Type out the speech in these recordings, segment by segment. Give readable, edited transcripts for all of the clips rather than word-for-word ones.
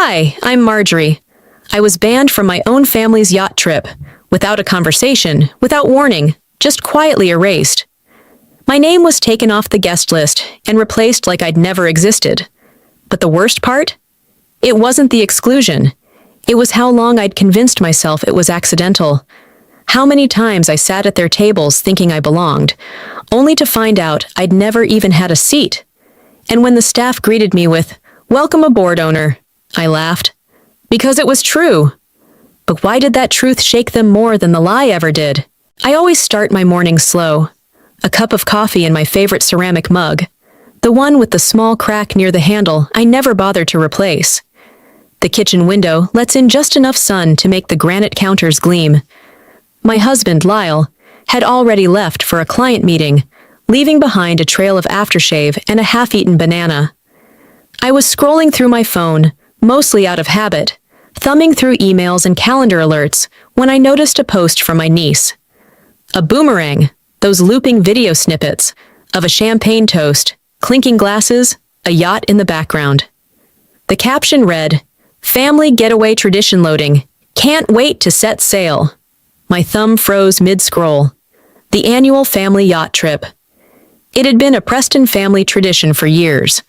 Hi, I'm Marjorie. I was banned from my own family's yacht trip, without a conversation, without warning, just quietly erased. My name was taken off the guest list and replaced like I'd never existed. But the worst part? It wasn't the exclusion. It was how long I'd convinced myself it was accidental. How many times I sat at their tables thinking I belonged, only to find out I'd never even had a seat. And when the staff greeted me with, "Welcome aboard, owner," I laughed. Because it was true. But why did that truth shake them more than the lie ever did? I always start my mornings slow. A cup of coffee in my favorite ceramic mug. The one with the small crack near the handle I never bothered to replace. The kitchen window lets in just enough sun to make the granite counters gleam. My husband, Lyle, had already left for a client meeting, leaving behind a trail of aftershave and a half-eaten banana. I was scrolling through my phone, mostly out of habit, thumbing through emails and calendar alerts when I noticed a post from my niece. A boomerang, those looping video snippets, of a champagne toast, clinking glasses, a yacht in the background. The caption read, "Family getaway tradition loading. Can't wait to set sail." My thumb froze mid-scroll. The annual family yacht trip. It had been a Preston family tradition for years,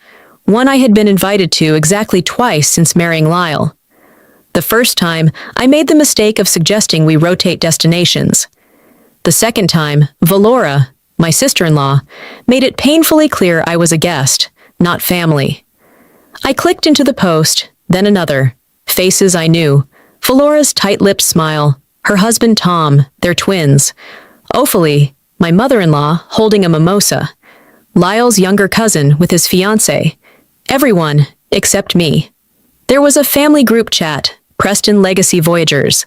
one I had been invited to exactly twice since marrying Lyle. The first time, I made the mistake of suggesting we rotate destinations. The second time, Valora, my sister-in-law, made it painfully clear I was a guest, not family. I clicked into the post, then another. Faces I knew. Valora's tight-lipped smile. Her husband Tom, their twins. Ophelie, my mother-in-law, holding a mimosa. Lyle's younger cousin with his fiancée. Everyone, except me. There was a family group chat, Preston Legacy Voyagers.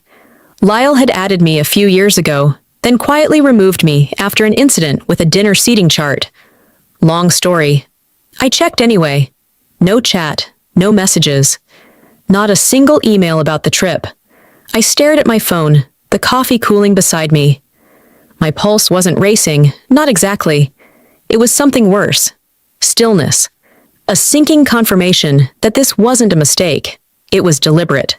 Lyle had added me a few years ago, then quietly removed me after an incident with a dinner seating chart. Long story. I checked anyway. No chat, no messages. Not a single email about the trip. I stared at my phone, the coffee cooling beside me. My pulse wasn't racing, not exactly. It was something worse. Stillness. A sinking confirmation that this wasn't a mistake. It was deliberate.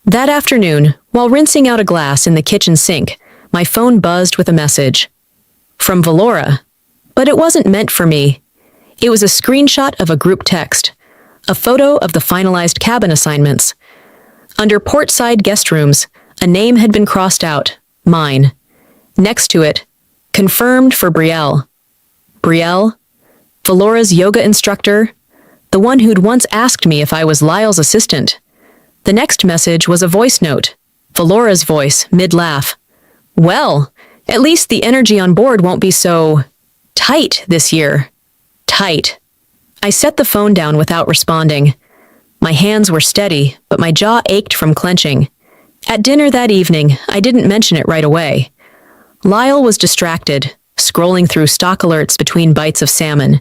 That afternoon, while rinsing out a glass in the kitchen sink, my phone buzzed with a message. From Valora. But it wasn't meant for me. It was a screenshot of a group text. A photo of the finalized cabin assignments. Under portside guest rooms, a name had been crossed out. Mine. Next to it, confirmed for Brielle. Brielle? Valora's yoga instructor? The one who'd once asked me if I was Lyle's assistant. The next message was a voice note. Valora's voice, mid-laugh. Well, at least the energy on board won't be so tight this year. Tight. I set the phone down without responding. My hands were steady, but my jaw ached from clenching. At dinner that evening, I didn't mention it right away. Lyle was distracted, scrolling through stock alerts between bites of salmon.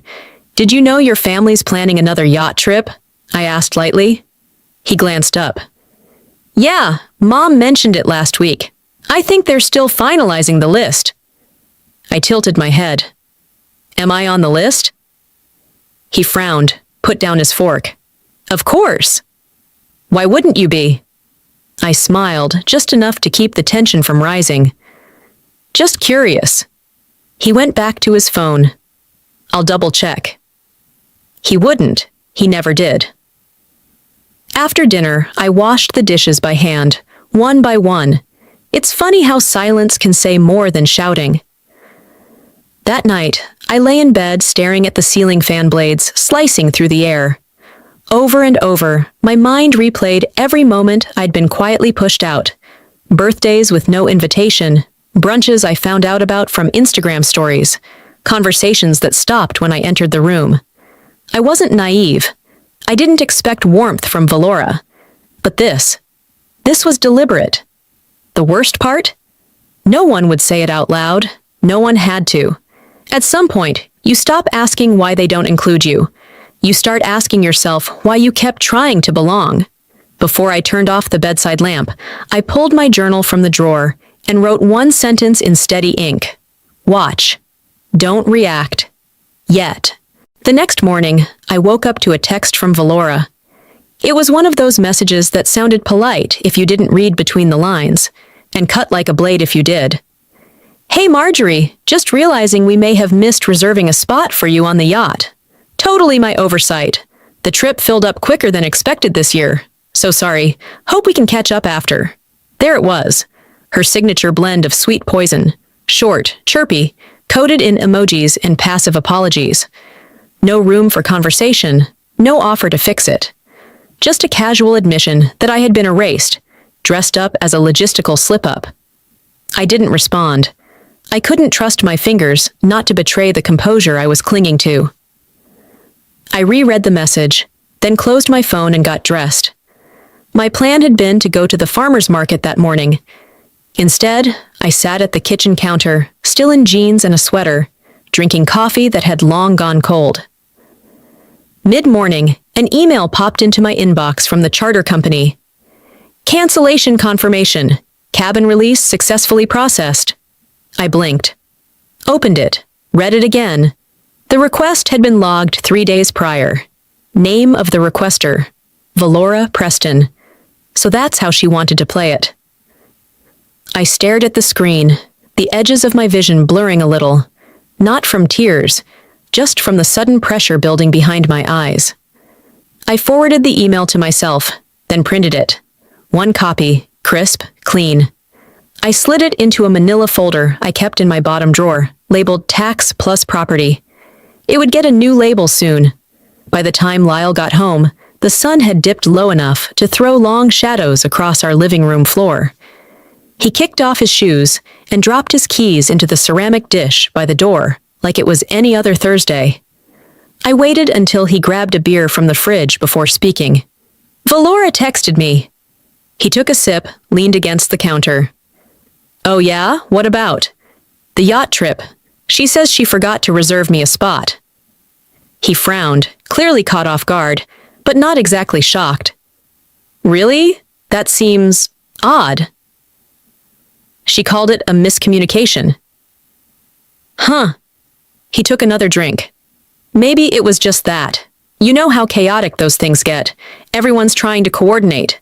"Did you know your family's planning another yacht trip?" I asked lightly. He glanced up. "Yeah, Mom mentioned it last week. I think they're still finalizing the list." I tilted my head. "Am I on the list?" He frowned, put down his fork. "Of course. Why wouldn't you be?" I smiled, just enough to keep the tension from rising. "Just curious." He went back to his phone. "I'll double-check." He wouldn't. He never did. After dinner, I washed the dishes by hand, one by one. It's funny how silence can say more than shouting. That night, I lay in bed staring at the ceiling fan blades slicing through the air. Over and over, my mind replayed every moment I'd been quietly pushed out. Birthdays with no invitation, brunches I found out about from Instagram stories, conversations that stopped when I entered the room. I wasn't naive. I didn't expect warmth from Valora. But this was deliberate. The worst part? No one would say it out loud. No one had to. At some point, you stop asking why they don't include you. You start asking yourself why you kept trying to belong. Before I turned off the bedside lamp, I pulled my journal from the drawer and wrote one sentence in steady ink. Watch. Don't react. Yet. The next morning, I woke up to a text from Valora. It was one of those messages that sounded polite if you didn't read between the lines, and cut like a blade if you did. Hey Marjorie, just realizing we may have missed reserving a spot for you on the yacht. Totally my oversight. The trip filled up quicker than expected this year. So sorry. Hope we can catch up after. There it was. Her signature blend of sweet poison. Short, chirpy, coded in emojis and passive apologies. No room for conversation, no offer to fix it. Just a casual admission that I had been erased, dressed up as a logistical slip-up. I didn't respond. I couldn't trust my fingers not to betray the composure I was clinging to. I reread the message, then closed my phone and got dressed. My plan had been to go to the farmer's market that morning. Instead, I sat at the kitchen counter, still in jeans and a sweater, drinking coffee that had long gone cold. Mid-morning, an email popped into my inbox from the charter company. Cancellation confirmation. Cabin release successfully processed. I blinked. Opened it. Read it again. The request had been logged 3 days prior. Name of the requester. Valora Preston. So that's how she wanted to play it. I stared at the screen, the edges of my vision blurring a little. Not from tears, just from the sudden pressure building behind my eyes. I forwarded the email to myself, then printed it. One copy, crisp, clean. I slid it into a manila folder I kept in my bottom drawer, labeled Tax Plus Property. It would get a new label soon. By the time Lyle got home, the sun had dipped low enough to throw long shadows across our living room floor. He kicked off his shoes and dropped his keys into the ceramic dish by the door, like it was any other Thursday. I waited until he grabbed a beer from the fridge before speaking. Valora texted me. He took a sip, leaned against the counter. Oh yeah? What about? The yacht trip. She says she forgot to reserve me a spot. He frowned, clearly caught off guard, but not exactly shocked. Really? That seems odd. She called it a miscommunication. Huh. He took another drink. Maybe it was just that. You know how chaotic those things get. Everyone's trying to coordinate.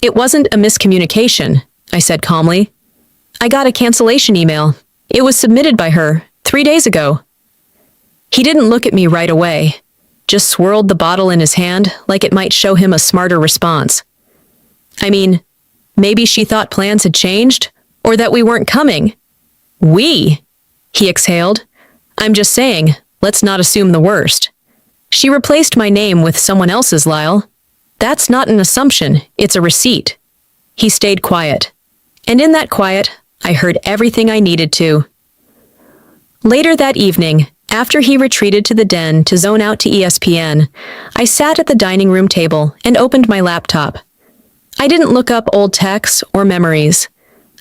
It wasn't a miscommunication, I said calmly. I got a cancellation email. It was submitted by her 3 days ago. He didn't look at me right away, just swirled the bottle in his hand like it might show him a smarter response. I mean, maybe she thought plans had changed, or that we weren't coming. We? He exhaled. I'm just saying, let's not assume the worst. She replaced my name with someone else's, Lyle. That's not an assumption, it's a receipt. He stayed quiet. And in that quiet, I heard everything I needed to. Later that evening, after he retreated to the den to zone out to ESPN, I sat at the dining room table and opened my laptop. I didn't look up old texts or memories.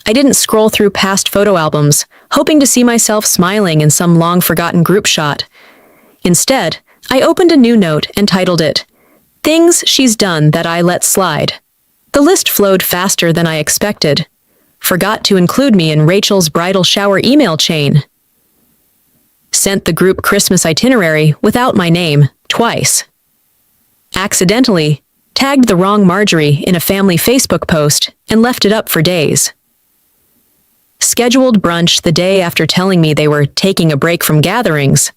I didn't scroll through past photo albums, hoping to see myself smiling in some long-forgotten group shot. Instead, I opened a new note and titled it, Things She's Done That I Let Slide. The list flowed faster than I expected. Forgot to include me in Rachel's bridal shower email chain. Sent the group Christmas itinerary without my name, twice. Accidentally, tagged the wrong Marjorie in a family Facebook post and left it up for days. Scheduled brunch the day after telling me they were taking a break from gatherings.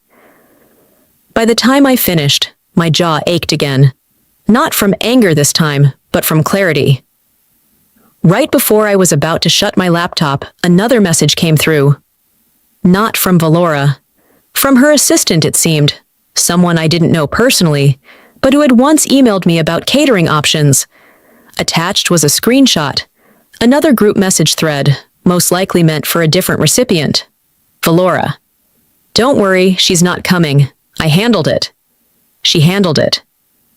By the time I finished, my jaw ached again. Not from anger this time, but from clarity. Right before I was about to shut my laptop, another message came through. Not from Valora. From her assistant, it seemed. Someone I didn't know personally, but who had once emailed me about catering options. Attached was a screenshot. Another group message thread, most likely meant for a different recipient. Valora. Don't worry, she's not coming. I handled it. She handled it.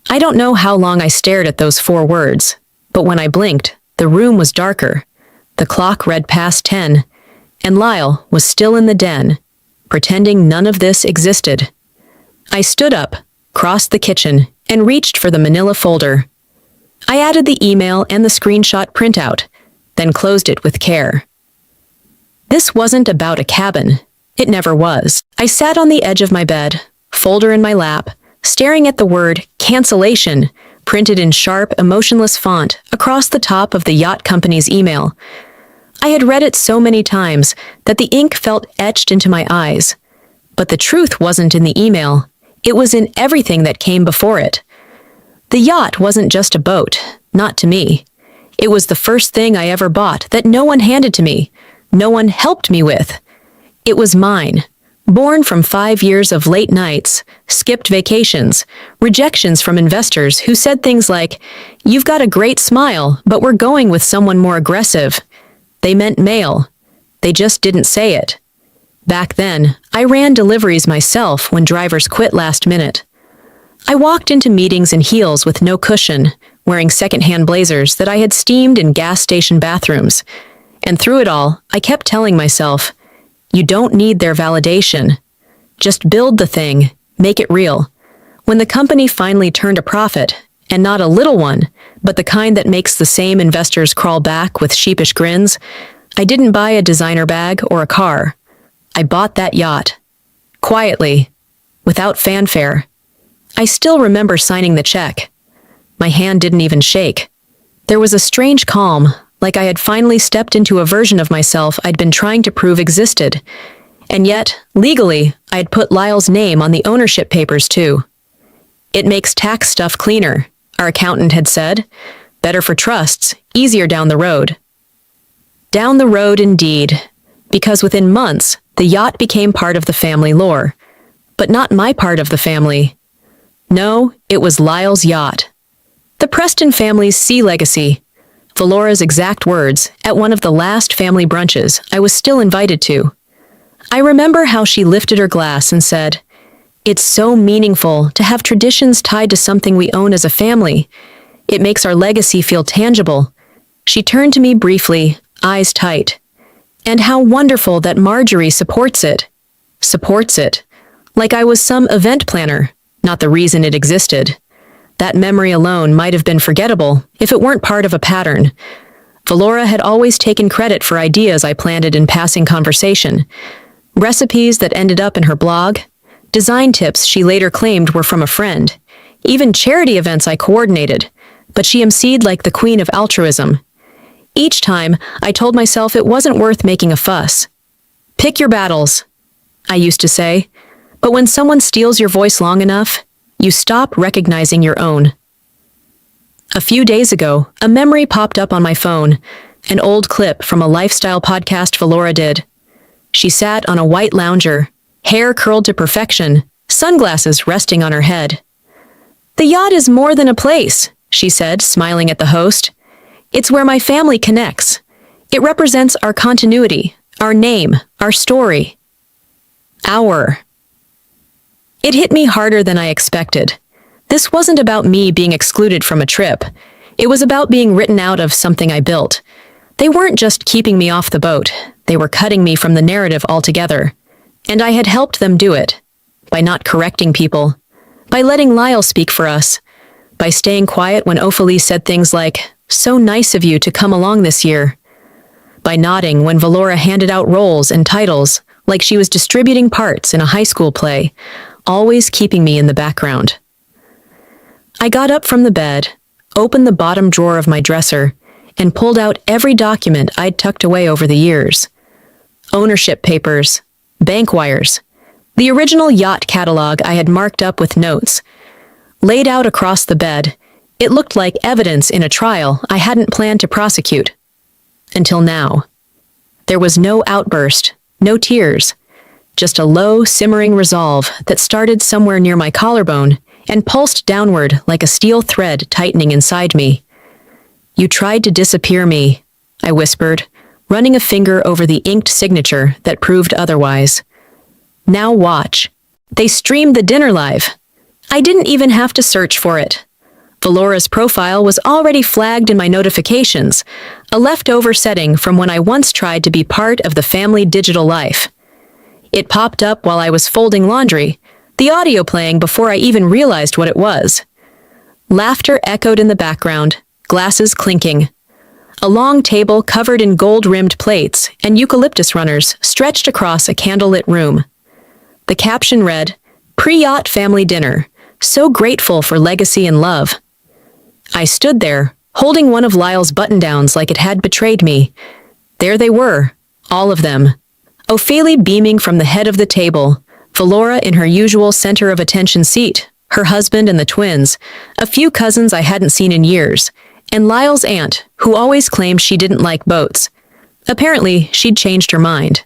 I don't know how long I stared at those 4 words, but when I blinked, the room was darker. The clock read past 10, and Lyle was still in the den, pretending none of this existed. I stood up, crossed the kitchen, and reached for the manila folder. I added the email and the screenshot printout, then closed it with care. This wasn't about a cabin. It never was. I sat on the edge of my bed, folder in my lap, staring at the word cancellation printed in sharp, emotionless font across the top of the yacht company's email. I had read it so many times that the ink felt etched into my eyes. But the truth wasn't in the email. It was in everything that came before it. The yacht wasn't just a boat, not to me. It was the first thing I ever bought that no one handed to me, no one helped me with. It was mine, born from 5 years of late nights, skipped vacations, rejections from investors who said things like, "You've got a great smile, but we're going with someone more aggressive." They meant male. They just didn't say it. Back then, I ran deliveries myself when drivers quit last minute. I walked into meetings in heels with no cushion, wearing secondhand blazers that I had steamed in gas station bathrooms. And through it all, I kept telling myself, you don't need their validation. Just build the thing, make it real. When the company finally turned a profit, and not a little one, but the kind that makes the same investors crawl back with sheepish grins, I didn't buy a designer bag or a car. I bought that yacht. Quietly, without fanfare. I still remember signing the check. My hand didn't even shake. There was a strange calm, like I had finally stepped into a version of myself I'd been trying to prove existed. And yet, legally, I had put Lyle's name on the ownership papers too. It makes tax stuff cleaner, our accountant had said. Better for trusts, easier down the road. Down the road indeed, because within months, the yacht became part of the family lore. But not my part of the family. No, it was Lyle's yacht. The Preston family's sea legacy. Valora's exact words at one of the last family brunches I was still invited to. I remember how she lifted her glass and said, "It's so meaningful to have traditions tied to something we own as a family. It makes our legacy feel tangible." She turned to me briefly, eyes tight. "And how wonderful that Marjorie supports it." Supports it. Like I was some event planner, not the reason it existed. That memory alone might have been forgettable if it weren't part of a pattern. Valora had always taken credit for ideas I planted in passing conversation. Recipes that ended up in her blog, design tips she later claimed were from a friend, even charity events I coordinated, but she emceed like the queen of altruism. Each time, I told myself it wasn't worth making a fuss. "Pick your battles," I used to say, but when someone steals your voice long enough, you stop recognizing your own. A few days ago, a memory popped up on my phone, an old clip from a lifestyle podcast Valora did. She sat on a white lounger, hair curled to perfection, sunglasses resting on her head. "The yacht is more than a place," she said, smiling at the host. "It's where my family connects. It represents our continuity, our name, our story." Our. It hit me harder than I expected. This wasn't about me being excluded from a trip. It was about being written out of something I built. They weren't just keeping me off the boat. They were cutting me from the narrative altogether. And I had helped them do it. By not correcting people. By letting Lyle speak for us. By staying quiet when Ophelie said things like, "So nice of you to come along this year." By nodding when Valora handed out roles and titles, like she was distributing parts in a high school play, always keeping me in the background. I got up from the bed, opened the bottom drawer of my dresser, and pulled out every document I'd tucked away over the years. Ownership papers, bank wires, the original yacht catalog I had marked up with notes. Laid out across the bed, it looked like evidence in a trial I hadn't planned to prosecute. Until now. There was no outburst, no tears, just a low, simmering resolve that started somewhere near my collarbone and pulsed downward like a steel thread tightening inside me. "You tried to disappear me," I whispered, running a finger over the inked signature that proved otherwise. "Now watch. They streamed the dinner live. I didn't even have to search for it. Valora's profile was already flagged in my notifications, a leftover setting from when I once tried to be part of the family digital life. It popped up while I was folding laundry, the audio playing before I even realized what it was. Laughter echoed in the background, glasses clinking. A long table covered in gold-rimmed plates and eucalyptus runners stretched across a candlelit room. The caption read, "Pre-yacht family dinner. So grateful for legacy and love." I stood there, holding one of Lyle's button-downs like it had betrayed me. There they were, all of them. Ophelia beaming from the head of the table, Valora in her usual center of attention seat, her husband and the twins, a few cousins I hadn't seen in years, and Lyle's aunt, who always claimed she didn't like boats. Apparently, she'd changed her mind.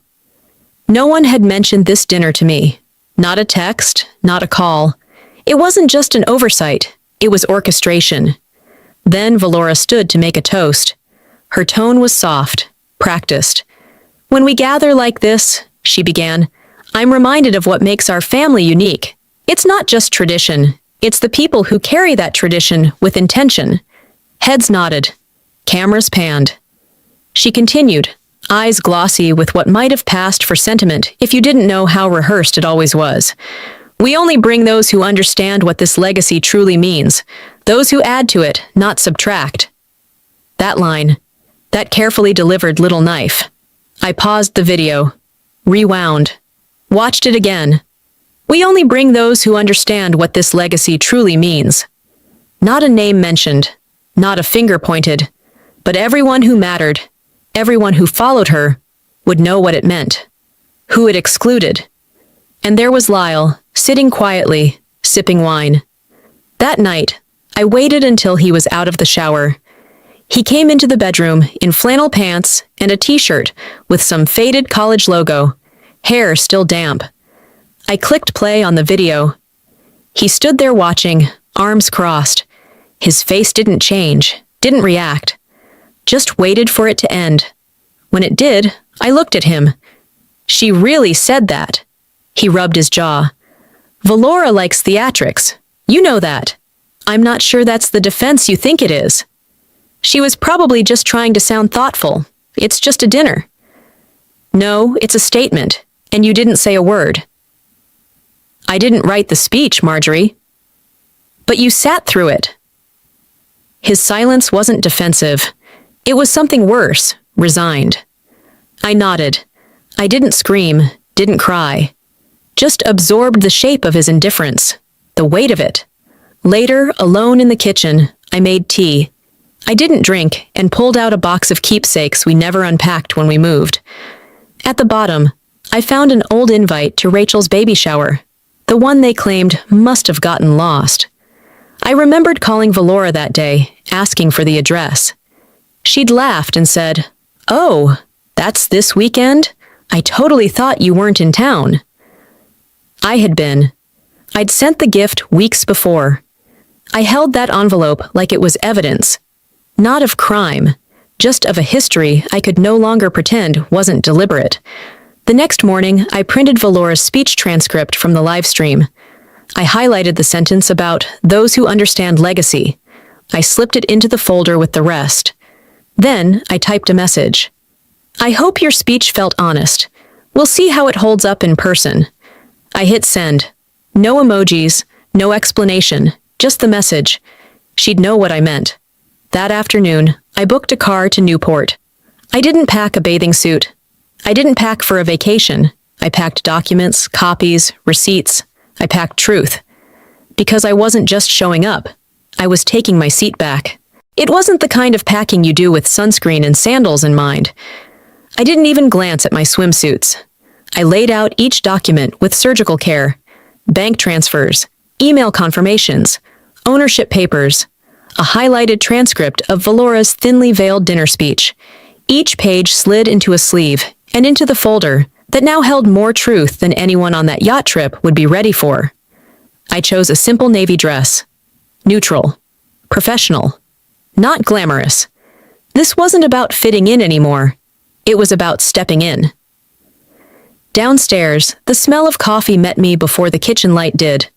No one had mentioned this dinner to me. Not a text, not a call. It wasn't just an oversight, it was orchestration. Then Valora stood to make a toast. Her tone was soft, practiced. When we gather like this, she began, I'm reminded of what makes our family unique. It's not just tradition, it's the people who carry that tradition with intention. Heads nodded. Cameras panned. She continued, eyes glossy with what might have passed for sentiment if you didn't know how rehearsed it always was. We only bring those who understand what this legacy truly means, those who add to it, not subtract. That line, that carefully delivered little knife. I paused the video, rewound, watched it again. We only bring those who understand what this legacy truly means. Not a name mentioned, not a finger pointed, but everyone who mattered, everyone who followed her, would know what it meant, who it excluded. And there was Lyle, sitting quietly, sipping wine. That night, I waited until he was out of the shower. He came into the bedroom in flannel pants and a t-shirt with some faded college logo, hair still damp. I clicked play on the video. He stood there watching, arms crossed. His face didn't change, didn't react. Just waited for it to end. When it did, I looked at him. She really said that. He rubbed his jaw. Valora likes theatrics. You know that. I'm not sure that's the defense you think it is. She was probably just trying to sound thoughtful. It's just a dinner. No, it's a statement, and you didn't say a word. I didn't write the speech, Marjorie. But you sat through it. His silence wasn't defensive. It was something worse, resigned. I nodded. I didn't scream, didn't cry. Just absorbed the shape of his indifference, the weight of it. Later, alone in the kitchen, I made tea. I didn't drink and pulled out a box of keepsakes we never unpacked when we moved. At the bottom, I found an old invite to Rachel's baby shower, the one they claimed must have gotten lost. I remembered calling Valora that day, asking for the address. She'd laughed and said, "Oh, that's this weekend? I totally thought you weren't in town." I had been. I'd sent the gift weeks before. I held that envelope like it was evidence. Not of crime, just of a history I could no longer pretend wasn't deliberate. The next morning, I printed Valora's speech transcript from the live stream. I highlighted the sentence about those who understand legacy. I slipped it into the folder with the rest. Then, I typed a message. I hope your speech felt honest. We'll see how it holds up in person. I hit send. No emojis, no explanation, just the message. She'd know what I meant. That afternoon, I booked a car to Newport. I didn't pack a bathing suit. I didn't pack for a vacation. I packed documents, copies, receipts. I packed truth. Because I wasn't just showing up. I was taking my seat back. It wasn't the kind of packing you do with sunscreen and sandals in mind. I didn't even glance at my swimsuits. I laid out each document with surgical care. Bank transfers, email confirmations, ownership papers, a highlighted transcript of Valora's thinly veiled dinner speech. Each page slid into a sleeve and into the folder that now held more truth than anyone on that yacht trip would be ready for. I chose a simple navy dress. Neutral. Professional. Not glamorous. This wasn't about fitting in anymore. It was about stepping in. Downstairs, the smell of coffee met me before the kitchen light did.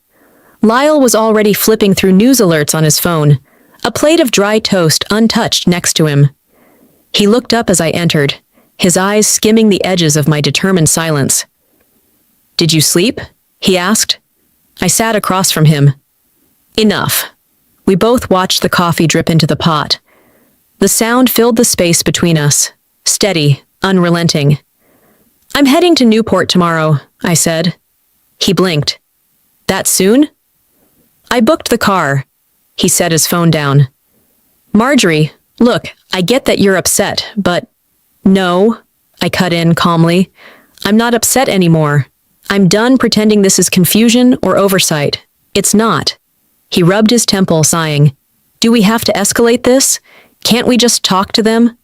Lyle was already flipping through news alerts on his phone, a plate of dry toast untouched next to him. He looked up as I entered, his eyes skimming the edges of my determined silence. "Did you sleep?" he asked. I sat across from him. Enough. We both watched the coffee drip into the pot. The sound filled the space between us, steady, unrelenting. "I'm heading to Newport tomorrow," I said. He blinked. "That soon?" "I booked the car." He set his phone down. Marjorie, look, I get that you're upset, but... No, I cut in calmly. I'm not upset anymore. I'm done pretending this is confusion or oversight. It's not. He rubbed his temple, sighing. Do we have to escalate this? Can't we just talk to them?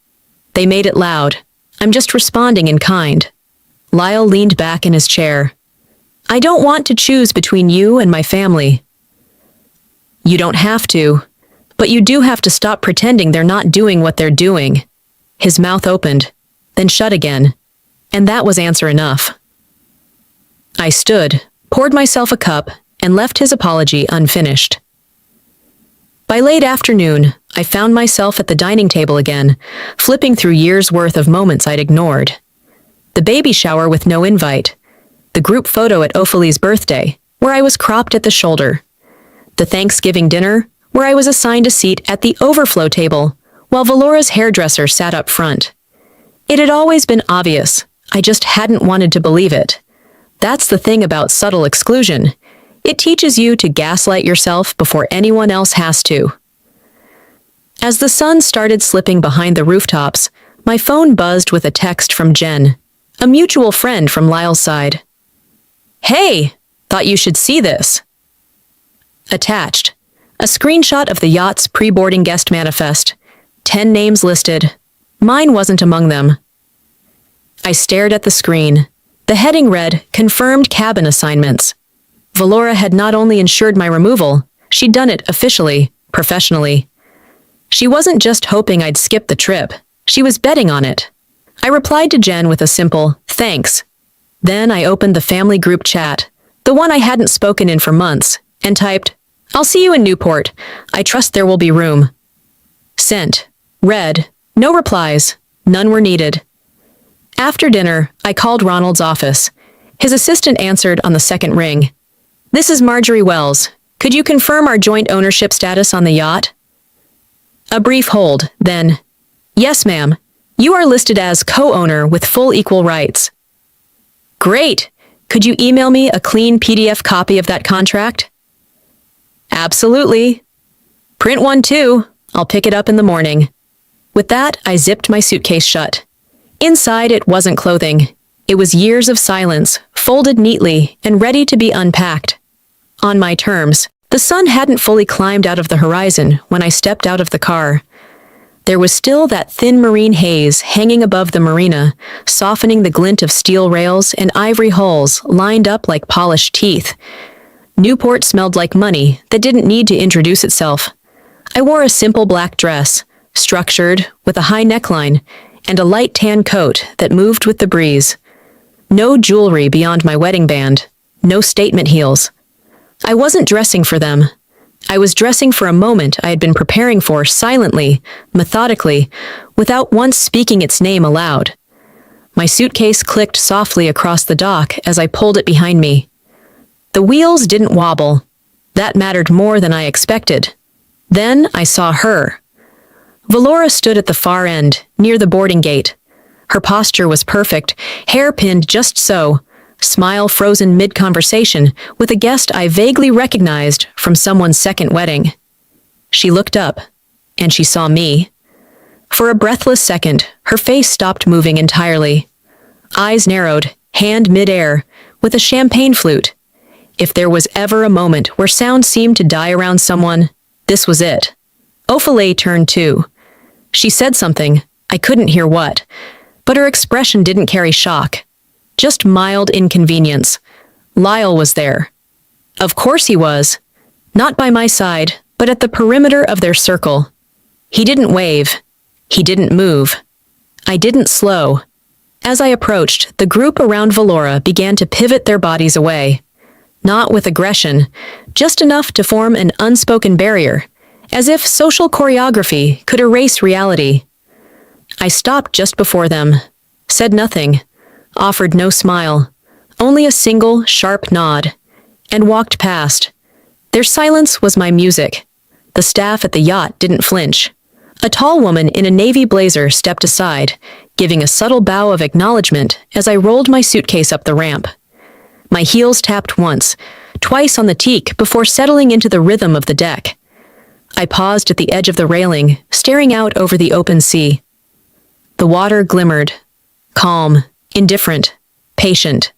They made it loud. I'm just responding in kind. Lyle leaned back in his chair. I don't want to choose between you and my family. You don't have to, but you do have to stop pretending they're not doing what they're doing. His mouth opened, then shut again, and that was answer enough. I stood, poured myself a cup, and left his apology unfinished. By late afternoon, I found myself at the dining table again, flipping through years' worth of moments I'd ignored. The baby shower with no invite, the group photo at Ophelia's birthday, where I was cropped at the shoulder, the Thanksgiving dinner, where I was assigned a seat at the overflow table, while Valora's hairdresser sat up front. It had always been obvious, I just hadn't wanted to believe it. That's the thing about subtle exclusion. It teaches you to gaslight yourself before anyone else has to. As the sun started slipping behind the rooftops, my phone buzzed with a text from Jen, a mutual friend from Lyle's side. Hey, thought you should see this. Attached, a screenshot of the yacht's pre-boarding guest manifest. 10 names listed. Mine wasn't among them. I stared at the screen. The heading read, Confirmed Cabin Assignments. Valora had not only ensured my removal, she'd done it officially, professionally. She wasn't just hoping I'd skip the trip. She was betting on it. I replied to Jen with a simple, thanks. Then I opened the family group chat, the one I hadn't spoken in for months, and typed, I'll see you in Newport. I trust there will be room. Sent. Read. No replies. None were needed. After dinner, I called Ronald's office. His assistant answered on the second ring. This is Marjorie Wells. Could you confirm our joint ownership status on the yacht? A brief hold, then, yes, ma'am. You are listed as co-owner with full equal rights. Great. Could you email me a clean PDF copy of that contract? Absolutely. Print one too. I'll pick it up in the morning. With that, I zipped my suitcase shut. Inside, it wasn't clothing. It was years of silence, folded neatly and ready to be unpacked. On my terms, the sun hadn't fully climbed out of the horizon when I stepped out of the car. There was still that thin marine haze hanging above the marina, softening the glint of steel rails and ivory hulls lined up like polished teeth. Newport smelled like money that didn't need to introduce itself. I wore a simple black dress, structured, with a high neckline, and a light tan coat that moved with the breeze. No jewelry beyond my wedding band, no statement heels. I wasn't dressing for them. I was dressing for a moment I had been preparing for silently, methodically, without once speaking its name aloud. My suitcase clicked softly across the dock as I pulled it behind me. The wheels didn't wobble. That mattered more than I expected. Then I saw her. Valora stood at the far end, near the boarding gate. Her posture was perfect, hair pinned just so, smile frozen mid-conversation with a guest I vaguely recognized from someone's second wedding. She looked up, and she saw me. For a breathless second, her face stopped moving entirely. Eyes narrowed, hand mid-air, with a champagne flute. If there was ever a moment where sound seemed to die around someone, this was it. Ophelia turned too. She said something, I couldn't hear what, but her expression didn't carry shock. Just mild inconvenience. Lyle was there. Of course he was. Not by my side, but at the perimeter of their circle. He didn't wave. He didn't move. I didn't slow. As I approached, the group around Valora began to pivot their bodies away. Not with aggression, just enough to form an unspoken barrier, as if social choreography could erase reality. I stopped just before them, said nothing, offered no smile, only a single, sharp nod, and walked past. Their silence was my music. The staff at the yacht didn't flinch. A tall woman in a navy blazer stepped aside, giving a subtle bow of acknowledgement as I rolled my suitcase up the ramp. My heels tapped once, twice on the teak before settling into the rhythm of the deck. I paused at the edge of the railing, staring out over the open sea. The water glimmered, calm, indifferent, patient.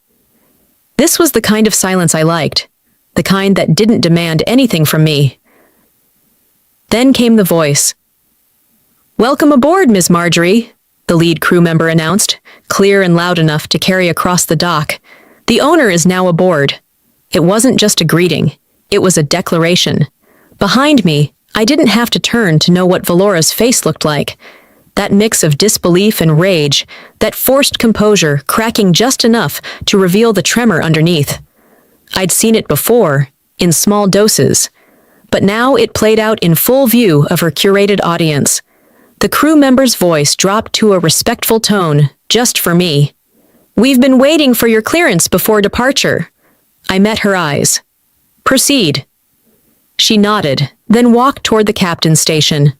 This was the kind of silence I liked, the kind that didn't demand anything from me. Then came the voice. "Welcome aboard, Miss Marjorie," the lead crew member announced, clear and loud enough to carry across the dock. "The owner is now aboard." It wasn't just a greeting, it was a declaration. Behind me, I didn't have to turn to know what Valora's face looked like. That mix of disbelief and rage, that forced composure cracking just enough to reveal the tremor underneath. I'd seen it before, in small doses, but now it played out in full view of her curated audience. The crew member's voice dropped to a respectful tone, just for me. "We've been waiting for your clearance before departure." I met her eyes. "Proceed." She nodded, then walked toward the captain's station.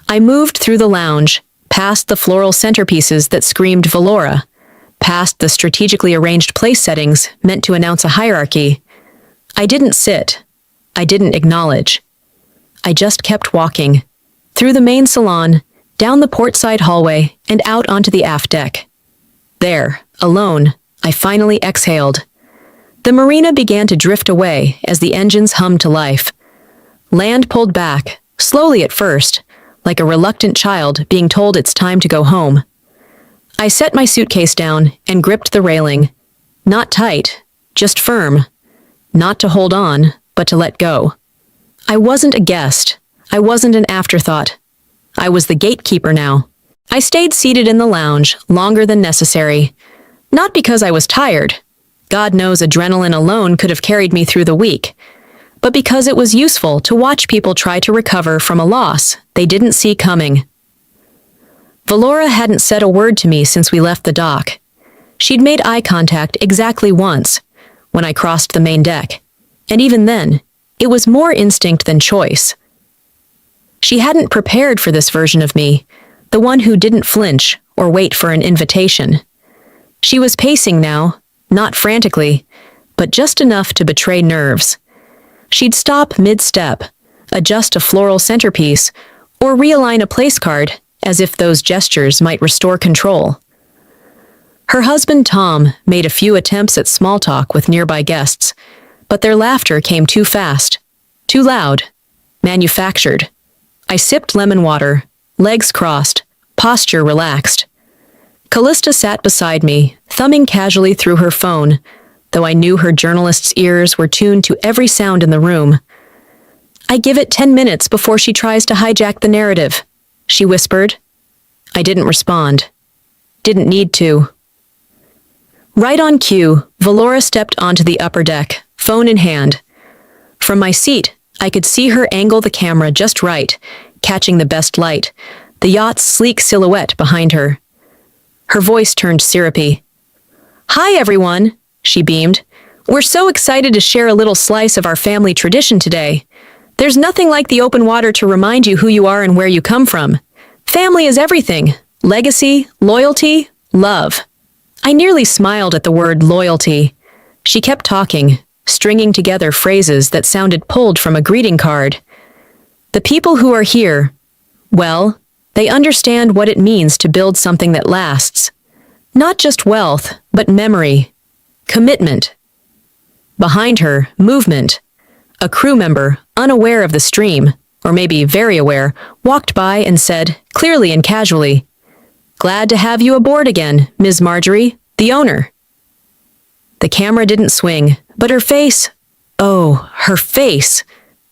I moved through the lounge, past the floral centerpieces that screamed Valora, past the strategically arranged place settings meant to announce a hierarchy. I didn't sit. I didn't acknowledge. I just kept walking, through the main salon, down the portside hallway, and out onto the aft deck. There, alone, I finally exhaled. The marina began to drift away as the engines hummed to life. Land pulled back, slowly at first, like a reluctant child being told it's time to go home. I set my suitcase down and gripped the railing. Not tight, just firm. Not to hold on, but to let go. I wasn't a guest. I wasn't an afterthought. I was the gatekeeper now. I stayed seated in the lounge longer than necessary. Not because I was tired. God knows adrenaline alone could have carried me through the week. But because it was useful to watch people try to recover from a loss they didn't see coming. Valora hadn't said a word to me since we left the dock. She'd made eye contact exactly once, when I crossed the main deck, and even then, it was more instinct than choice. She hadn't prepared for this version of me, the one who didn't flinch or wait for an invitation. She was pacing now, not frantically, but just enough to betray nerves. She'd stop mid-step, adjust a floral centerpiece, or realign a place card as if those gestures might restore control. Her husband Tom made a few attempts at small talk with nearby guests, but their laughter came too fast, too loud, manufactured. I sipped lemon water, legs crossed, posture relaxed. Callista sat beside me, thumbing casually through her phone, though I knew her journalist's ears were tuned to every sound in the room. "I give it 10 minutes before she tries to hijack the narrative," she whispered. I didn't respond. Didn't need to. Right on cue, Valora stepped onto the upper deck, phone in hand. From my seat, I could see her angle the camera just right, catching the best light, the yacht's sleek silhouette behind her. Her voice turned syrupy. "Hi, everyone," she beamed. "We're so excited to share a little slice of our family tradition today. There's nothing like the open water to remind you who you are and where you come from. Family is everything. Legacy, loyalty, love." I nearly smiled at the word loyalty. She kept talking, stringing together phrases that sounded pulled from a greeting card. "The people who are here, well, they understand what it means to build something that lasts. Not just wealth, but memory, commitment." Behind her, movement. A crew member, unaware of the stream, or maybe very aware, walked by and said, clearly and casually, "Glad to have you aboard again, Ms. Marjorie, the owner." The camera didn't swing, but her face, oh, her face.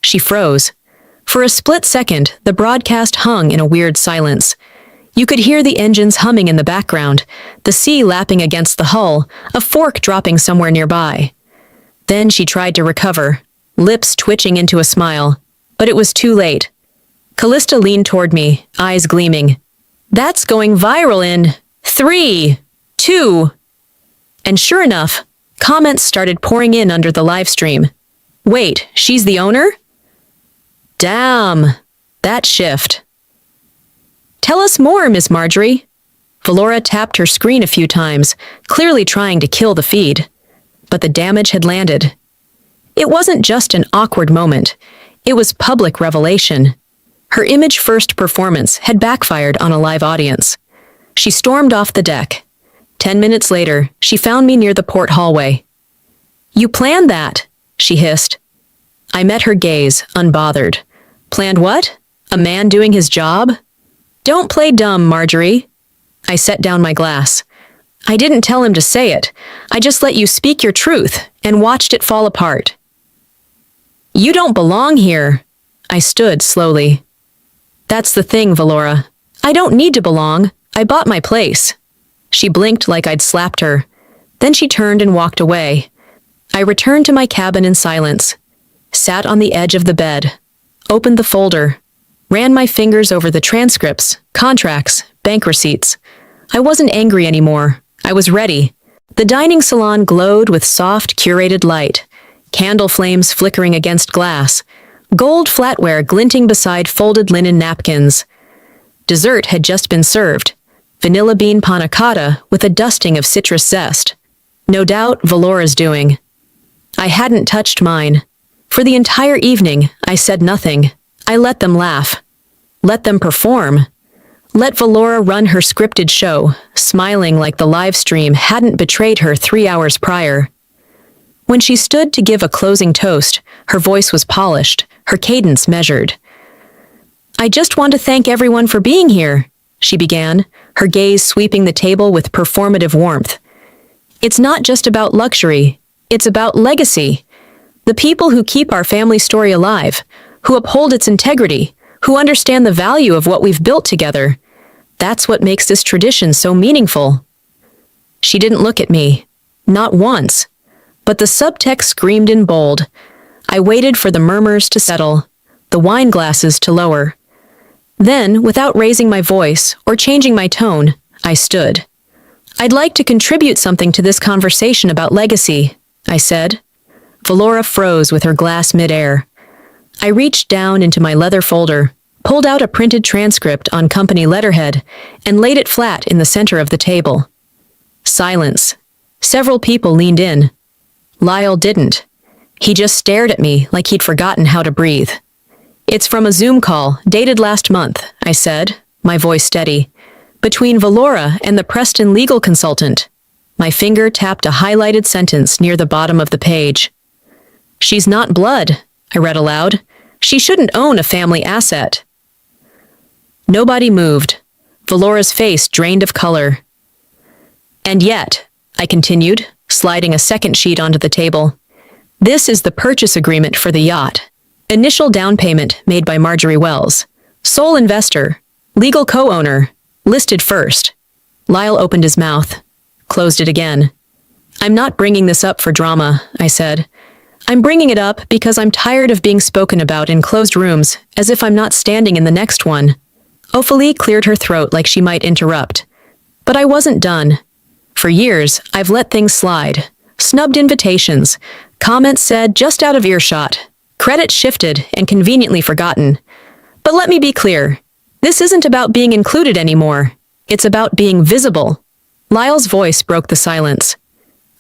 She froze. For a split second, the broadcast hung in a weird silence. You could hear the engines humming in the background, the sea lapping against the hull, a fork dropping somewhere nearby. Then she tried to recover, lips twitching into a smile, but it was too late. Callista leaned toward me, eyes gleaming. "That's going viral in 3, 2. And sure enough, comments started pouring in under the live stream. "Wait, she's the owner? Damn, that shift." "Tell us more, Miss Marjorie." Valora tapped her screen a few times, clearly trying to kill the feed. But the damage had landed. It wasn't just an awkward moment. It was public revelation. Her image-first performance had backfired on a live audience. She stormed off the deck. 10 minutes later, she found me near the port hallway. "You planned that," she hissed. I met her gaze, unbothered. "Planned what? A man doing his job?" "Don't play dumb, Marjorie." I set down my glass. "I didn't tell him to say it. I just let you speak your truth and watched it fall apart." "You don't belong here." I stood slowly. "That's the thing, Valora. I don't need to belong. I bought my place." She blinked like I'd slapped her. Then she turned and walked away. I returned to my cabin in silence, sat on the edge of the bed, opened the folder, ran my fingers over the transcripts, contracts, bank receipts. I wasn't angry anymore. I was ready. The dining salon glowed with soft, curated light, candle flames flickering against glass, gold flatware glinting beside folded linen napkins. Dessert had just been served, vanilla bean panna cotta with a dusting of citrus zest. No doubt Valora's doing. I hadn't touched mine. For the entire evening, I said nothing. I let them laugh. Let them perform. Let Valora run her scripted show, smiling like the live stream hadn't betrayed her 3 hours prior. When she stood to give a closing toast, her voice was polished, her cadence measured. "I just want to thank everyone for being here," she began, her gaze sweeping the table with performative warmth. "It's not just about luxury, it's about legacy. The people who keep our family story alive, who uphold its integrity, who understand the value of what we've built together. That's what makes this tradition so meaningful." She didn't look at me. Not once. But the subtext screamed in bold. I waited for the murmurs to settle, the wine glasses to lower. Then, without raising my voice or changing my tone, I stood. "I'd like to contribute something to this conversation about legacy," I said. Valora froze with her glass midair. I reached down into my leather folder, pulled out a printed transcript on company letterhead, and laid it flat in the center of the table. Silence. Several people leaned in. Lyle didn't. He just stared at me like he'd forgotten how to breathe. "It's from a Zoom call, dated last month," I said, my voice steady. "Between Valora and the Preston legal consultant." My finger tapped a highlighted sentence near the bottom of the page. "She's not blood," I read aloud. "She shouldn't own a family asset." Nobody moved. Valora's face drained of color. "And yet," I continued, sliding a second sheet onto the table, "this is the purchase agreement for the yacht. Initial down payment made by Marjorie Wells. Sole investor. Legal co-owner. Listed first." Lyle opened his mouth, closed it again. "I'm not bringing this up for drama," I said. "I'm bringing it up because I'm tired of being spoken about in closed rooms as if I'm not standing in the next one." Ophelie cleared her throat like she might interrupt. But I wasn't done. For years, I've let things slide. Snubbed invitations, comments said just out of earshot, credit shifted and conveniently forgotten. But let me be clear. This isn't about being included anymore. It's about being visible. Lyle's voice broke the silence.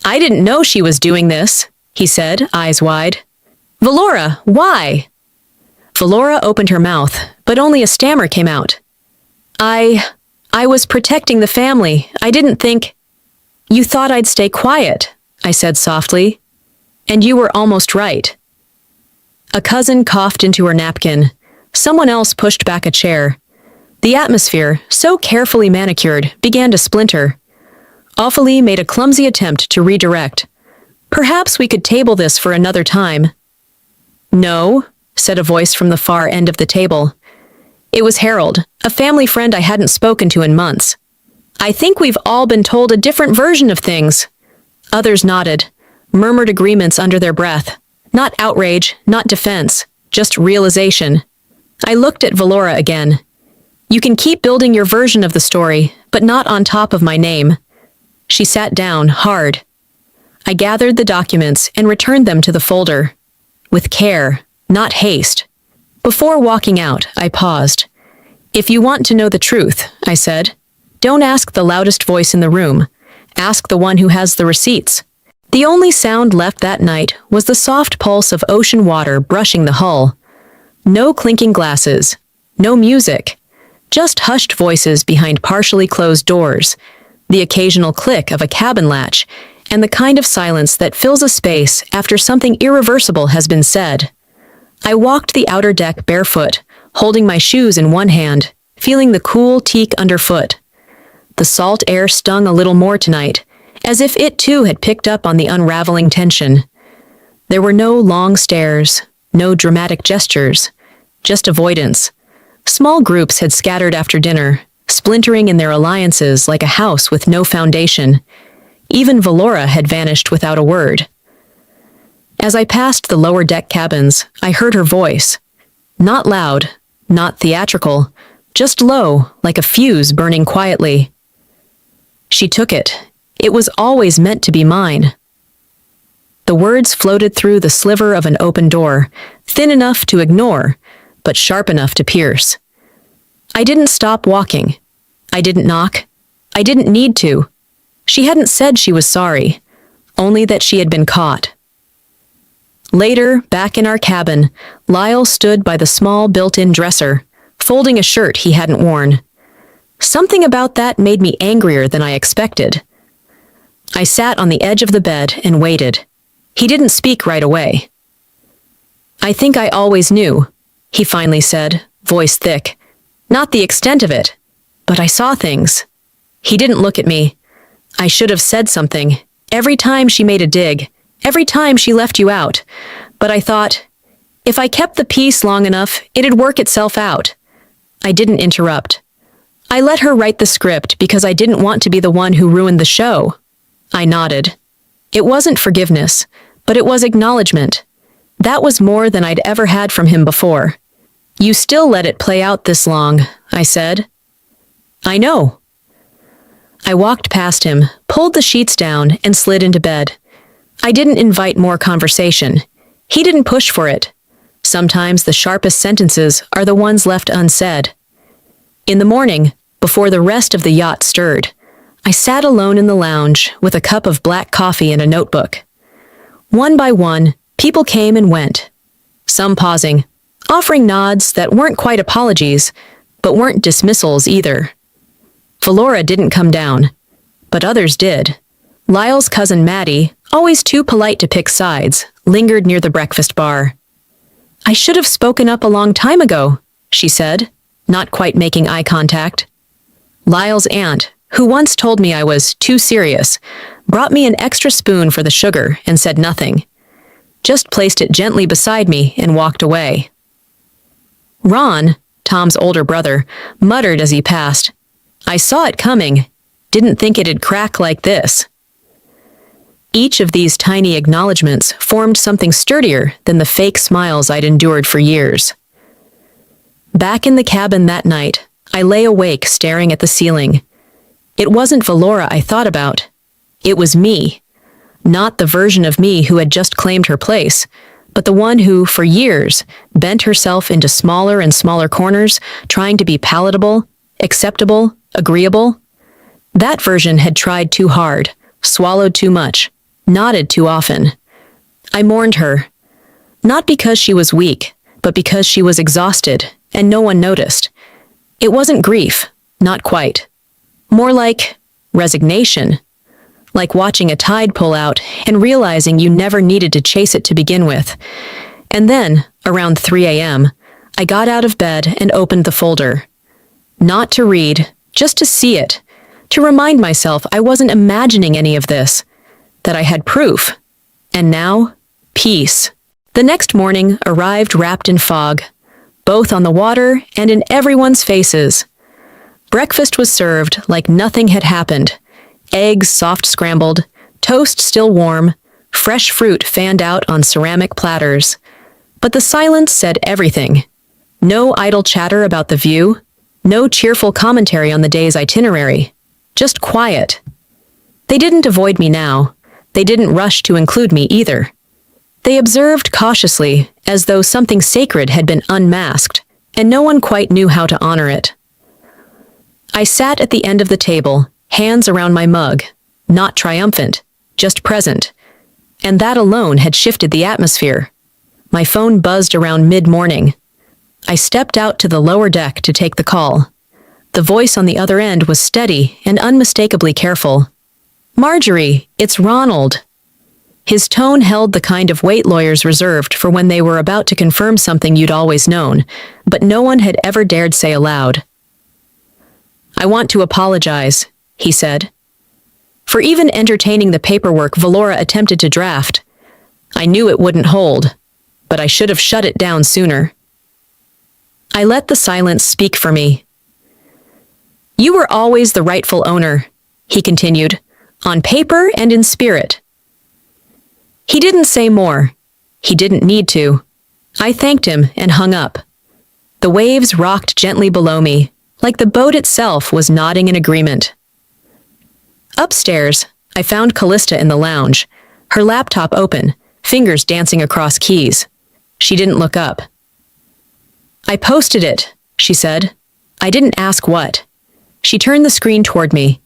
"I didn't know she was doing this," he said, eyes wide. "Valora, why?" Valora opened her mouth, but only a stammer came out. I was protecting the family. I didn't think—" "You thought I'd stay quiet," I said softly. "And you were almost right." A cousin coughed into her napkin. Someone else pushed back a chair. The atmosphere, so carefully manicured, began to splinter. Ophelie made a clumsy attempt to redirect. "Perhaps we could table this for another time." "No," said a voice from the far end of the table. It was Harold, a family friend I hadn't spoken to in months. "I think we've all been told a different version of things." Others nodded, murmured agreements under their breath. Not outrage, not defense, just realization. I looked at Valora again. "You can keep building your version of the story, but not on top of my name." She sat down, hard. I gathered the documents and returned them to the folder. With care, not haste. Before walking out, I paused. "If you want to know the truth," I said, "don't ask the loudest voice in the room. Ask the one who has the receipts." The only sound left that night was the soft pulse of ocean water brushing the hull. No clinking glasses. No music. Just hushed voices behind partially closed doors, the occasional click of a cabin latch, and the kind of silence that fills a space after something irreversible has been said. I walked the outer deck barefoot, holding my shoes in one hand, feeling the cool teak underfoot. The salt air stung a little more tonight, as if it too had picked up on the unraveling tension. There were no long stares, no dramatic gestures, just avoidance. Small groups had scattered after dinner, splintering in their alliances like a house with no foundation. Even Valora had vanished without a word. As I passed the lower deck cabins, I heard her voice. Not loud, not theatrical, just low, like a fuse burning quietly. She took it. It was always meant to be mine. The words floated through the sliver of an open door, thin enough to ignore, but sharp enough to pierce. I didn't stop walking. I didn't knock. I didn't need to. She hadn't said she was sorry, only that she had been caught. Later, back in our cabin, Lyle stood by the small built-in dresser, folding a shirt he hadn't worn. Something about that made me angrier than I expected. I sat on the edge of the bed and waited. He didn't speak right away. "I think I always knew," he finally said, voice thick. "Not the extent of it, but I saw things." He didn't look at me. I should have said something. Every time she made a dig, every time she left you out. But I thought, if I kept the peace long enough, it'd work itself out. I didn't interrupt. I let her write the script because I didn't want to be the one who ruined the show. I nodded. It wasn't forgiveness, but it was acknowledgement. That was more than I'd ever had from him before. "You still let it play out this long," I said. "I know." I walked past him, pulled the sheets down, and slid into bed. I didn't invite more conversation. He didn't push for it. Sometimes the sharpest sentences are the ones left unsaid. In the morning, before the rest of the yacht stirred, I sat alone in the lounge with a cup of black coffee and a notebook. One by one, people came and went, some pausing, offering nods that weren't quite apologies, but weren't dismissals either. Valora didn't come down, but others did. Lyle's cousin Maddie, always too polite to pick sides, lingered near the breakfast bar. "I should have spoken up a long time ago," she said, not quite making eye contact. Lyle's aunt, who once told me I was too serious, brought me an extra spoon for the sugar and said nothing. Just placed it gently beside me and walked away. Ron, Tom's older brother, muttered as he passed, "I saw it coming. Didn't think it'd crack like this." Each of these tiny acknowledgments formed something sturdier than the fake smiles I'd endured for years. Back in the cabin that night, I lay awake staring at the ceiling. It wasn't Valora I thought about. It was me. Not the version of me who had just claimed her place, but the one who, for years, bent herself into smaller and smaller corners, trying to be palatable, acceptable, agreeable. That version had tried too hard, swallowed too much, nodded too often. I mourned her. Not because she was weak, but because she was exhausted, and no one noticed. It wasn't grief, not quite. More like resignation. Like watching a tide pull out and realizing you never needed to chase it to begin with. And then, around 3 a.m., I got out of bed and opened the folder. Not to read, just to see it. To remind myself I wasn't imagining any of this. That I had proof. And now, peace. The next morning arrived wrapped in fog, both on the water and in everyone's faces. Breakfast was served like nothing had happened. Eggs soft scrambled, toast still warm, fresh fruit fanned out on ceramic platters. But the silence said everything. No idle chatter about the view, no cheerful commentary on the day's itinerary. Just quiet. They didn't avoid me now. They didn't rush to include me either. They observed cautiously, as though something sacred had been unmasked, and no one quite knew how to honor it. I sat at the end of the table, hands around my mug, not triumphant, just present. And that alone had shifted the atmosphere. My phone buzzed around mid-morning. I stepped out to the lower deck to take the call. The voice on the other end was steady and unmistakably careful. "Marjorie, it's Ronald." His tone held the kind of weight lawyers reserved for when they were about to confirm something you'd always known, but no one had ever dared say aloud. "I want to apologize," he said, "for even entertaining the paperwork Valora attempted to draft. I knew it wouldn't hold, but I should have shut it down sooner." I let the silence speak for me. "You were always the rightful owner," he continued, "on paper and in spirit." He didn't say more. He didn't need to. I thanked him and hung up. The waves rocked gently below me, like the boat itself was nodding in agreement. Upstairs, I found Callista in the lounge, her laptop open, fingers dancing across keys. She didn't look up. "I posted it," she said. "I didn't ask what." She turned the screen toward me.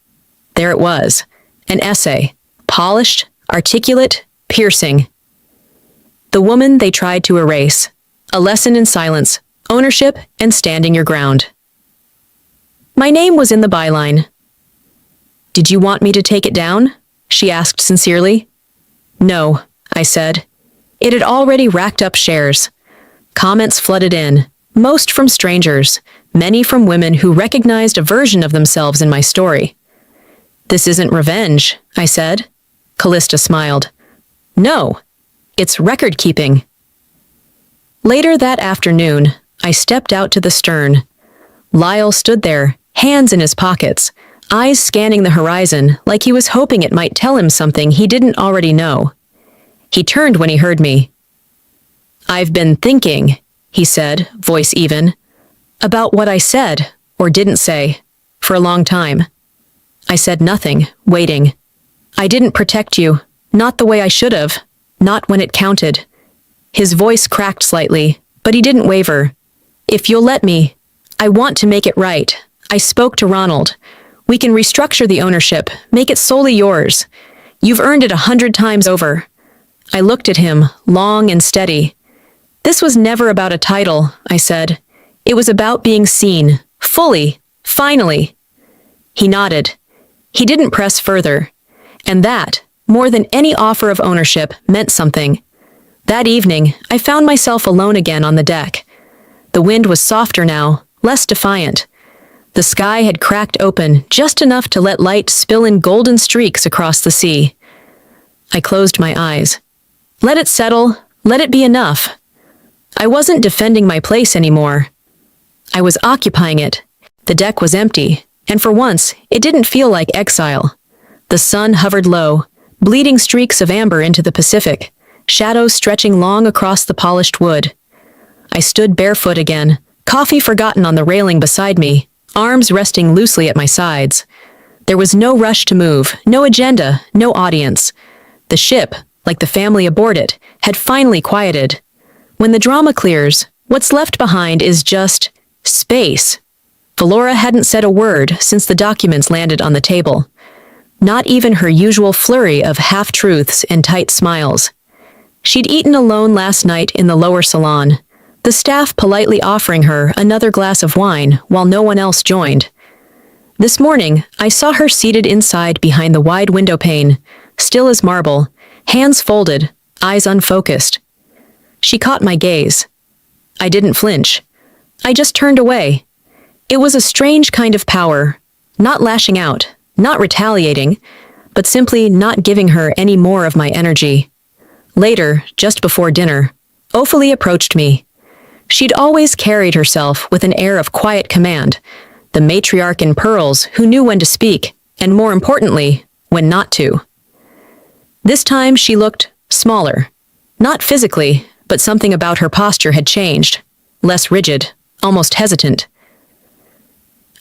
There it was, an essay, polished, articulate, piercing. The woman they tried to erase. A lesson in silence, ownership, and standing your ground. My name was in the byline. "Did you want me to take it down?" she asked sincerely. "No," I said. It had already racked up shares. Comments flooded in, most from strangers, many from women who recognized a version of themselves in my story. "This isn't revenge," I said. Callista smiled. "No, it's record-keeping." Later that afternoon, I stepped out to the stern. Lyle stood there, hands in his pockets, eyes scanning the horizon like he was hoping it might tell him something he didn't already know. He turned when he heard me. "I've been thinking," he said, voice even, "about what I said, or didn't say, for a long time." I said nothing, waiting. "I didn't protect you. Not the way I should have. Not when it counted." His voice cracked slightly, but he didn't waver. "If you'll let me, I want to make it right. I spoke to Ronald. We can restructure the ownership, make it solely yours. You've earned it 100 times over." I looked at him, long and steady. "This was never about a title," I said. "It was about being seen, fully, finally." He nodded. He didn't press further. And that, more than any offer of ownership, meant something. That evening, I found myself alone again on the deck. The wind was softer now, less defiant. The sky had cracked open just enough to let light spill in golden streaks across the sea. I closed my eyes. Let it settle, let it be enough. I wasn't defending my place anymore. I was occupying it. The deck was empty, and for once, it didn't feel like exile. The sun hovered low, bleeding streaks of amber into the Pacific, shadows stretching long across the polished wood. I stood barefoot again, coffee forgotten on the railing beside me, arms resting loosely at my sides. There was no rush to move, no agenda, no audience. The ship, like the family aboard it, had finally quieted. When the drama clears, what's left behind is just space. Valora hadn't said a word since the documents landed on the table. Not even her usual flurry of half-truths and tight smiles. She'd eaten alone last night in the lower salon, the staff politely offering her another glass of wine while no one else joined. This morning, I saw her seated inside behind the wide window pane, still as marble, hands folded, eyes unfocused. She caught my gaze. I didn't flinch. I just turned away. It was a strange kind of power, not lashing out, not retaliating, but simply not giving her any more of my energy. Later, just before dinner, Ophelia approached me. She'd always carried herself with an air of quiet command, the matriarch in pearls who knew when to speak, and more importantly, when not to. This time she looked smaller. Not physically, but something about her posture had changed, less rigid, almost hesitant.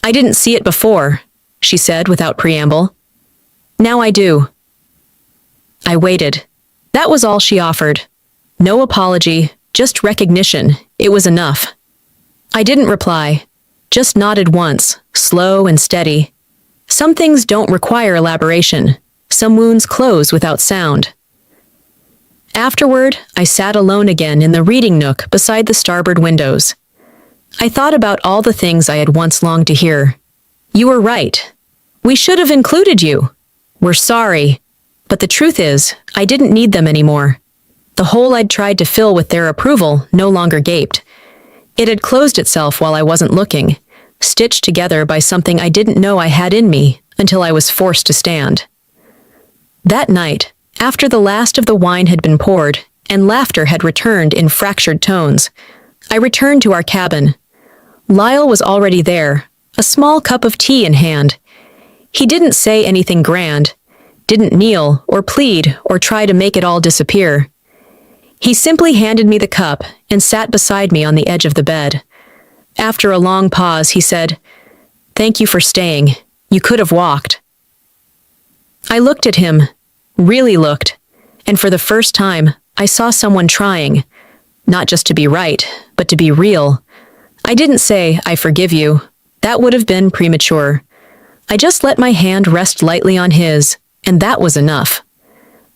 "I didn't see it before," she said without preamble. "Now I do." I waited. That was all she offered. No apology, just recognition. It was enough. I didn't reply, just nodded once, slow and steady. Some things don't require elaboration. Some wounds close without sound. Afterward, I sat alone again in the reading nook beside the starboard windows. I thought about all the things I had once longed to hear. You were right. We should have included you. We're sorry. But the truth is, I didn't need them anymore. The hole I'd tried to fill with their approval no longer gaped. It had closed itself while I wasn't looking, stitched together by something I didn't know I had in me until I was forced to stand. That night, after the last of the wine had been poured and laughter had returned in fractured tones, I returned to our cabin. Lyle was already there, a small cup of tea in hand. He didn't say anything grand, didn't kneel or plead or try to make it all disappear. He simply handed me the cup and sat beside me on the edge of the bed. After a long pause, he said, "Thank you for staying. You could have walked." I looked at him, really looked, and for the first time, I saw someone trying, not just to be right, but to be real. I didn't say, "I forgive you." That would have been premature. I just let my hand rest lightly on his, and that was enough.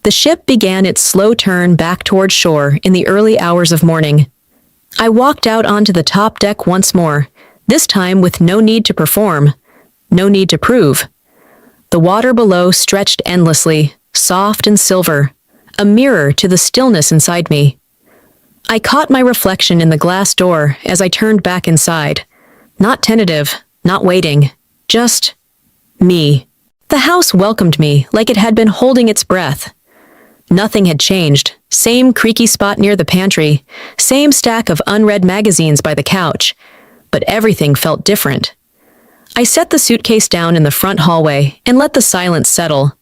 The ship began its slow turn back toward shore in the early hours of morning. I walked out onto the top deck once more, this time with no need to perform, no need to prove. The water below stretched endlessly, soft and silver, a mirror to the stillness inside me. I caught my reflection in the glass door as I turned back inside. Not tentative, not waiting, just me. The house welcomed me like it had been holding its breath. Nothing had changed. Same creaky spot near the pantry, same stack of unread magazines by the couch, but everything felt different. I set the suitcase down in the front hallway and let the silence settle.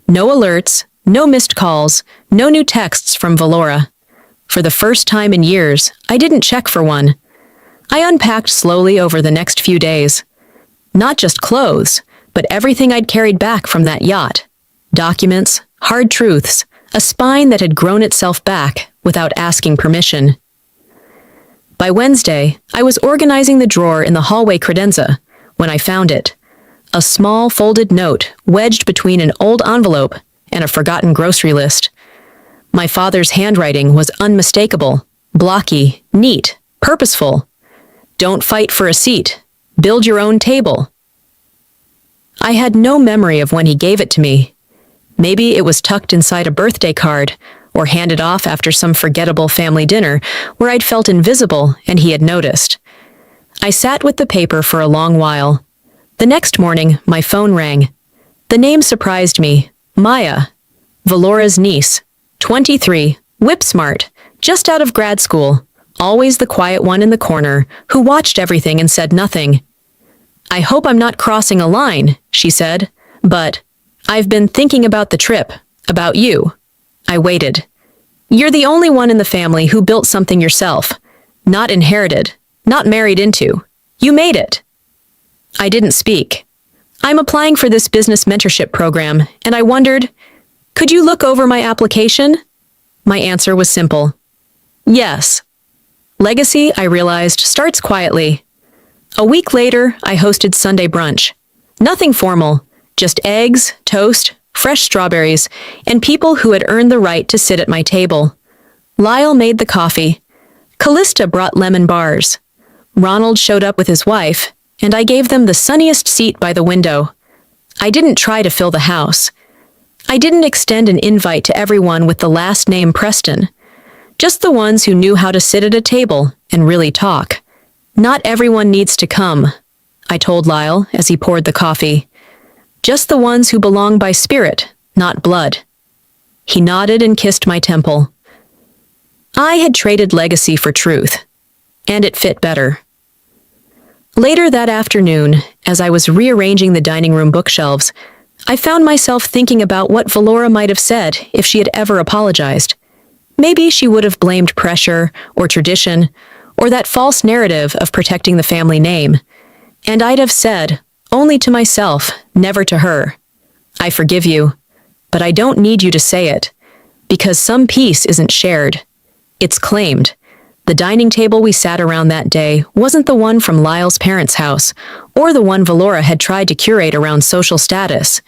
No alerts, no missed calls, no new texts from Valora. For the first time in years, I didn't check for one. I unpacked slowly over the next few days. Not just clothes, but everything I'd carried back from that yacht. Documents, hard truths, a spine that had grown itself back without asking permission. By Wednesday, I was organizing the drawer in the hallway credenza when I found it. A small folded note wedged between an old envelope and a forgotten grocery list. My father's handwriting was unmistakable, blocky, neat, purposeful. Don't fight for a seat. Build your own table. I had no memory of when he gave it to me. Maybe it was tucked inside a birthday card, or handed off after some forgettable family dinner where I'd felt invisible and he had noticed. I sat with the paper for a long while. The next morning, my phone rang. The name surprised me. Maya, Valora's niece, 23, whip-smart, just out of grad school, always the quiet one in the corner, who watched everything and said nothing. "I hope I'm not crossing a line," she said, "but I've been thinking about the trip, about you." I waited. "You're the only one in the family who built something yourself. Not inherited, not married into. You made it." I didn't speak. "I'm applying for this business mentorship program, and I wondered, could you look over my application?" My answer was simple. Yes. Legacy, I realized, starts quietly. A week later, I hosted Sunday brunch. Nothing formal, just eggs, toast, fresh strawberries, and people who had earned the right to sit at my table. Lyle made the coffee. Callista brought lemon bars. Ronald showed up with his wife, and I gave them the sunniest seat by the window. I didn't try to fill the house. I didn't extend an invite to everyone with the last name Preston. Just the ones who knew how to sit at a table and really talk. "Not everyone needs to come," I told Lyle as he poured the coffee. "Just the ones who belong by spirit, not blood." He nodded and kissed my temple. I had traded legacy for truth, and it fit better. Later that afternoon, as I was rearranging the dining room bookshelves, I found myself thinking about what Valora might have said if she had ever apologized. Maybe she would have blamed pressure or tradition or that false narrative of protecting the family name. And I'd have said, only to myself, never to her, "I forgive you, but I don't need you to say it, because some peace isn't shared. It's claimed." The dining table we sat around that day wasn't the one from Lyle's parents' house, or the one Valora had tried to curate around social status.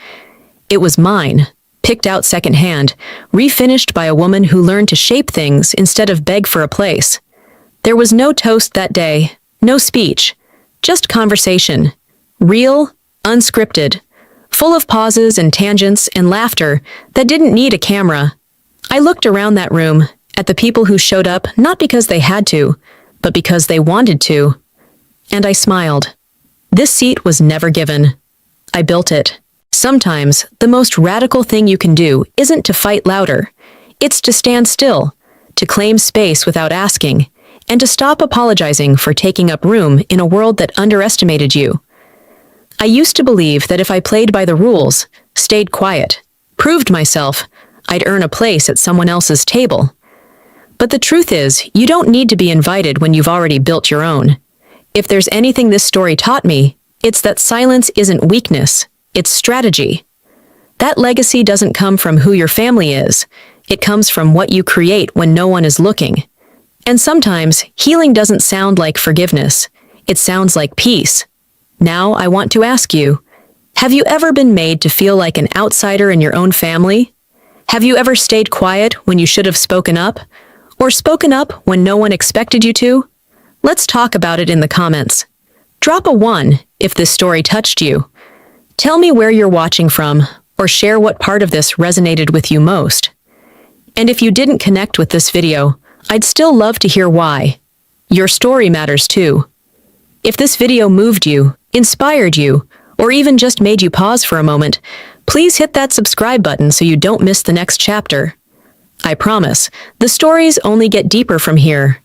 It was mine, picked out secondhand, refinished by a woman who learned to shape things instead of beg for a place. There was no toast that day, No speech, just conversation. Real, unscripted, full of pauses and tangents and laughter that didn't need a camera. I looked around that room, at the people who showed up not because they had to, but because they wanted to. And I smiled. This seat was never given. I built it. Sometimes, the most radical thing you can do isn't to fight louder. It's to stand still, to claim space without asking, and to stop apologizing for taking up room in a world that underestimated you. I used to believe that if I played by the rules, stayed quiet, proved myself, I'd earn a place at someone else's table. But the truth is, you don't need to be invited when you've already built your own. If there's anything this story taught me, it's that silence isn't weakness, it's strategy. That legacy doesn't come from who your family is. It comes from what you create when no one is looking. And sometimes, healing doesn't sound like forgiveness. It sounds like peace. Now, I want to ask you, have you ever been made to feel like an outsider in your own family? Have you ever stayed quiet when you should have spoken up? Or spoken up when no one expected you to? Let's talk about it in the comments. Drop a 1 if this story touched you. Tell me where you're watching from, or share what part of this resonated with you most. And if you didn't connect with this video, I'd still love to hear why. Your story matters too. If this video moved you, inspired you, or even just made you pause for a moment, please hit that subscribe button so you don't miss the next chapter. I promise, the stories only get deeper from here,